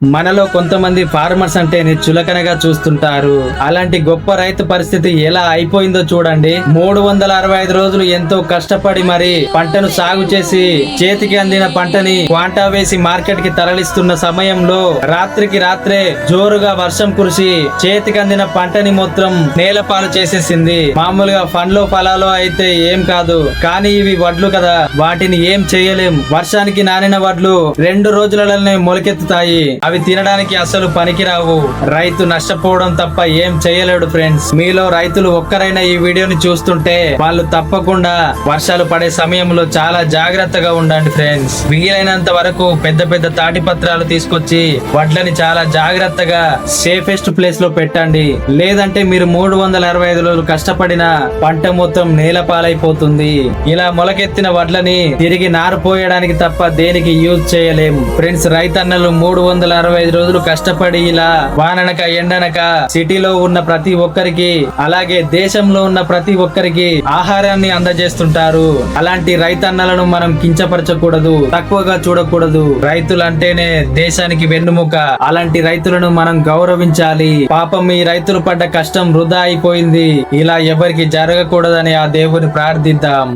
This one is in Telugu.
మనలో కొంతమంది ఫార్మర్స్ అంటేనే చులకనగా చూస్తుంటారు. అలాంటి గొప్ప రైతు పరిస్థితి ఎలా అయిపోయిందో చూడండి. 365 రోజులు ఎంతో కష్టపడి మరి పంటను సాగు చేసి చేతికి అందిన పంటని క్వాంటా వేసి మార్కెట్ కి తరలిస్తున్న సమయంలో రాత్రికి రాత్రే జోరుగా వర్షం కురిసి చేతికి అందిన పంటని మొత్తం నేలపాలు చేసేసింది. మామూలుగా పండ్లు ఫలాలు అయితే ఏం కాదు, కానీ ఇవి వడ్లు కదా, వాటిని ఏం చేయలేం. వర్షానికి నానిన వడ్లు 2 రోజులలోనే మొలకెత్తుతాయి. అవి తినడానికి అసలు పనికిరావు. రైతు నష్టపోవడం తప్ప ఏం చేయలేడు. ఫ్రెండ్స్, మీలో రైతులు ఒక్కరైనా ఈ వీడియోని చూస్తుంటే వాళ్ళు తప్పకుండా వర్షాలు పడే సమయంలో చాలా జాగ్రత్తగా ఉండండి. ఫ్రెండ్స్, వీలైనంత వరకు పెద్ద పెద్ద తాటి పత్రాలు తీసుకొచ్చి వడ్లని చాలా జాగ్రత్తగా సేఫెస్ట్ ప్లేస్ లో పెట్టండి. లేదంటే మీరు 365 రోజులు కష్టపడిన పంట మొత్తం నేలపాలైపోతుంది. ఇలా మొలకెత్తిన వడ్లని తిరిగి నారు పోయడానికి తప్ప దేనికి యూజ్ చేయలేం. ఫ్రెండ్స్, రైతన్నలు 365 రోజులు కష్టపడి ఇలా వాననక ఎండనక సిటీలో ఉన్న ప్రతి ఒక్కరికి, అలాగే దేశంలో ఉన్న ప్రతి ఒక్కరికి ఆహారాన్ని అందజేస్తుంటారు. అలాంటి రైతన్నలను మనం కించపరచకూడదు, తక్కువగా చూడకూడదు. రైతులంటేనే దేశానికి వెన్నుముక. అలాంటి రైతులను మనం గౌరవించాలి. పాపం ఈ రైతులు పడ్డ కష్టం వృధా అయిపోయింది. ఇలా ఎవరికి జరగకూడదని ఆ దేవుని ప్రార్థిద్దాం.